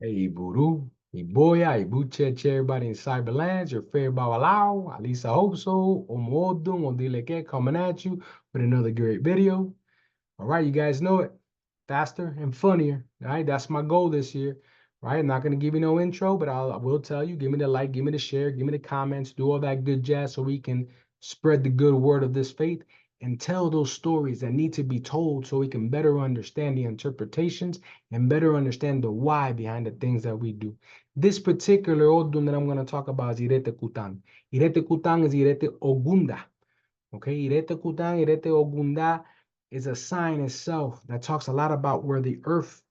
Hey, Voodoo, Iboya, Ibuche, everybody in Cyberlands, your favorite Babalao, at least I hope so. Omodum, Odileke, coming at you with another great video. All right, you guys know it. Faster and funnier. All right, that's my goal this year. Right, I'm not going to give you no intro, but I will tell you, give me the like, give me the share, give me the comments, do all that good jazz so we can spread the good word of this faith and tell those stories that need to be told so we can better understand the interpretations and better understand the why behind the things that we do. This particular Odun that I'm going to talk about is Irete Kutan. Irete Kutan is Irete Ogunda. Okay, Irete Kutan, Irete Ogunda is a sign itself that talks a lot about where the earth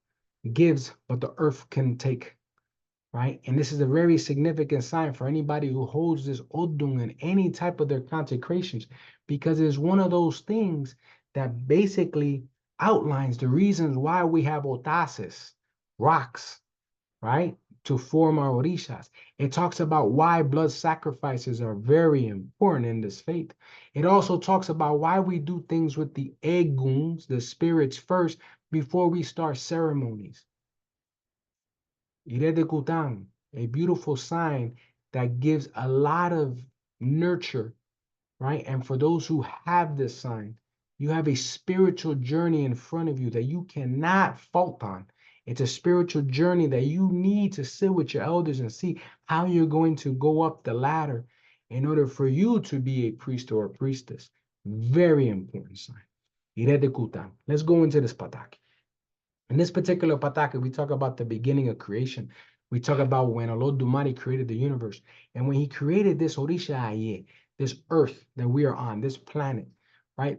gives, but the earth can take, right? And this is a very significant sign for anybody who holds this Odun in any type of their consecrations, because it's one of those things that basically outlines the reasons why we have otases, rocks, right? To form our orishas. It talks about why blood sacrifices are very important in this faith. It also talks about why we do things with the Egguns, the spirits first, before we start ceremonies. Irete Kutan, a beautiful sign that gives a lot of nurture, right? And for those who have this sign, you have a spiritual journey in front of you that you cannot fault on. It's a spiritual journey that you need to sit with your elders and see how you're going to go up the ladder in order for you to be a priest or a priestess. Very important sign. Irete Kutan. Let's go into this pataki. In this particular pataka, we talk about the beginning of creation. We talk about when Olodumare created the universe. And when he created this Orisha Aye, this earth that we are on, this planet, right?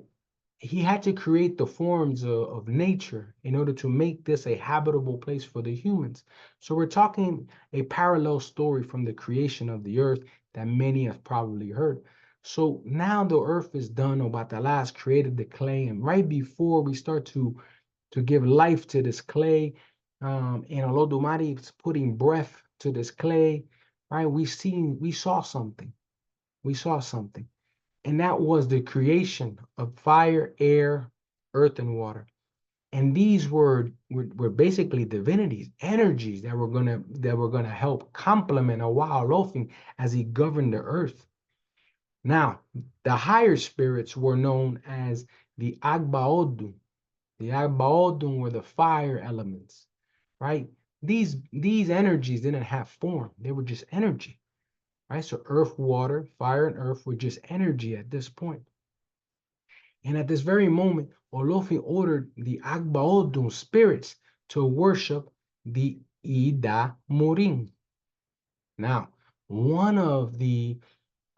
He had to create the forms of nature in order to make this a habitable place for the humans. So we're talking a parallel story from the creation of the earth that many have probably heard. So now the earth is done. Obatala has created the clay. And right before we start to give life to this clay. And Olodumare is putting breath to this clay, right? We saw something. We saw something. And that was the creation of fire, air, earth, and water. And these were basically divinities, energies that were gonna help complement Olofin as he governed the earth. Now, the higher spirits were known as the Agbaodu. The Agbaodun were the fire elements, right? These energies didn't have form; they were just energy, right? So earth, water, fire, and earth were just energy at this point. And at this very moment, Olofin ordered the Agbaodun spirits to worship the Edamurin. Now, one of the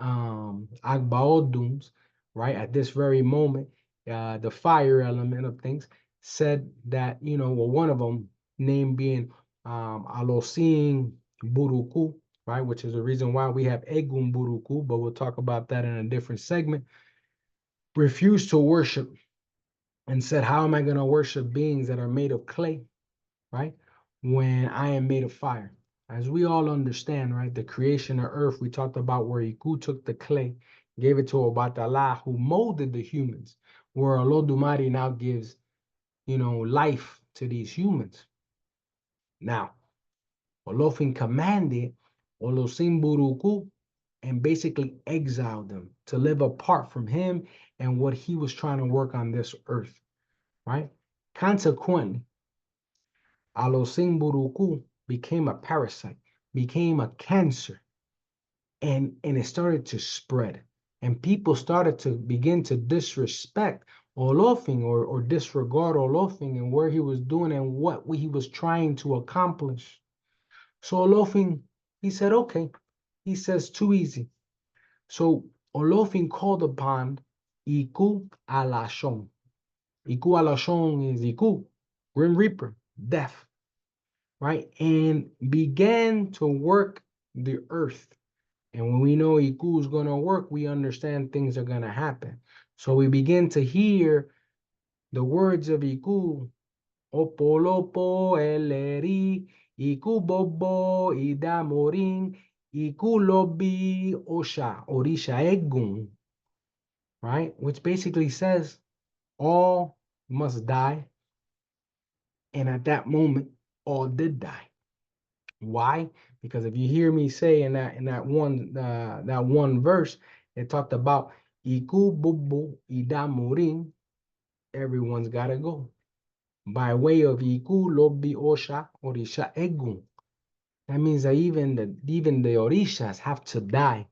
Agbaoduns, right, at this very moment, the fire element of things, said that, well, one of them, name being Alosin-Buruku, right, which is the reason why we have Eggun-Buruku, but we'll talk about that in a different segment, refused to worship and said, how am I going to worship beings that are made of clay, right, when I am made of fire? As we all understand, right, the creation of earth, we talked about where Iku took the clay, gave it to Obatala, who molded the humans, where Olodumare now gives, life to these humans. Now, Olofin commanded Alosin-Buruku and basically exiled them to live apart from him and what he was trying to work on this earth, right? Consequently, Alosin-Buruku became a parasite, became a cancer, and it started to spread. And people started to begin to disrespect Olofin or disregard Olofin and where he was doing and what he was trying to accomplish. So Olofin, he said, okay. He says, too easy. So Olofin called upon Iku Alashon. Iku Alashon is Iku, Grim Reaper, death, right? And began to work the earth. And when we know Iku is going to work, we understand things are going to happen. So we begin to hear the words of Iku, Opolopo eleri, Iku bobo Edamurin, Iku lobi osha, Orisha Eggun, right? Which basically says all must die. And at that moment, all did die. Why? Because if you hear me say that one verse, it talked about Iku Idamurin, everyone's gotta go. By way of Iku Lobi Osha Orisha Eggun. That means that even the Orishas have to die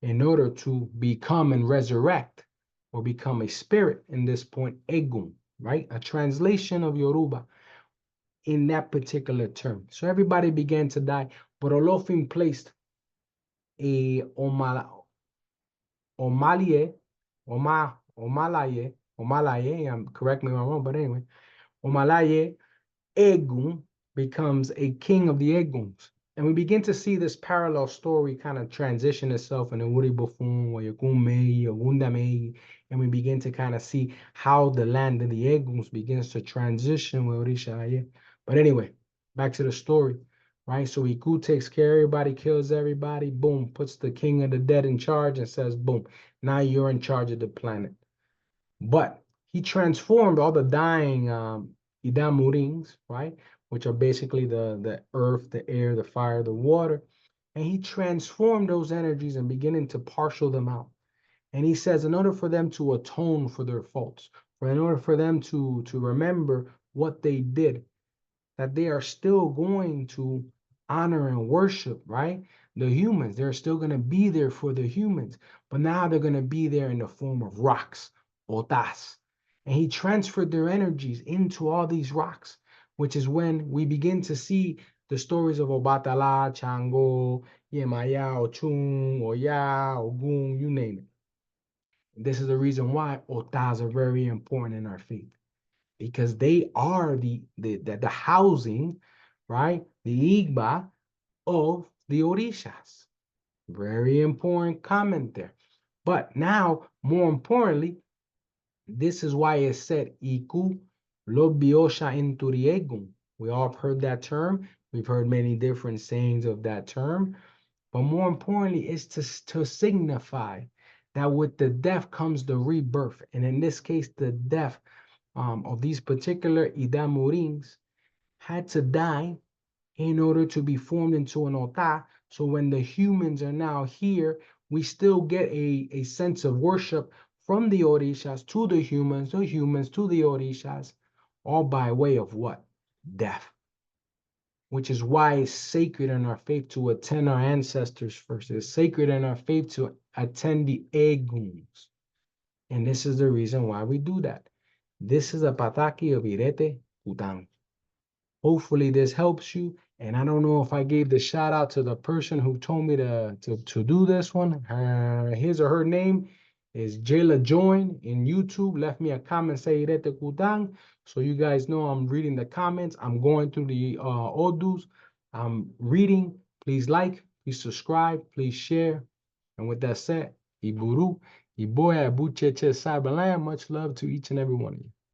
in order to become and resurrect or become a spirit in this point, Eggun, right? A translation of Yoruba in that particular term. So everybody began to die, but Olofin placed a Omalye, Omalaye, correct me if I'm wrong, but anyway, Omalye Eggun becomes a king of the Egguns. And we begin to see this parallel story kind of transition itself in the Uri Bufun or Yagume, Ogunda Mei, and we begin to kind of see how the land of the Egguns begins to transition with Orisha. But anyway, back to the story, right? So Iku takes care of everybody, kills everybody, boom, puts the king of the dead in charge and says, boom, now you're in charge of the planet. But he transformed all the dying Edamurins, right? Which are basically the earth, the air, the fire, the water. And he transformed those energies and beginning to partial them out. And he says, in order for them to atone for their faults, or in order for them to remember what they did, that they are still going to honor and worship, right? The humans, they're still going to be there for the humans, but now they're going to be there in the form of rocks, otas. And he transferred their energies into all these rocks, which is when we begin to see the stories of Obatala, Shango, Yemaya, Ochun, Oya, Ogun, you name it. This is the reason why otas are very important in our faith, because they are the housing, right? The Igba of the Orishas. Very important comment there. But now, more importantly, this is why it said Iku Lobiosha Inturiegum. We all have heard that term. We've heard many different sayings of that term. But more importantly, it's to signify that with the death comes the rebirth. And in this case, the death of these particular Edamurins had to die in order to be formed into an Ota. So when the humans are now here, we still get a sense of worship from the Orishas to the humans to the Orishas, all by way of what? Death. Which is why it's sacred in our faith to attend our ancestors first. It's sacred in our faith to attend the Egguns. And this is the reason why we do that. This is a Pataki of Irete Kutan. Hopefully this helps you. And I don't know if I gave the shout out to the person who told me to do this one. His or her name is Jayla Join in YouTube. Left me a comment, say Irete Kutan. So you guys know I'm reading the comments. I'm going through the Odus. I'm reading. Please like, please subscribe, please share. And with that said, Iburu, Iboya, Abucheche, Cyberland, much love to each and every one of you.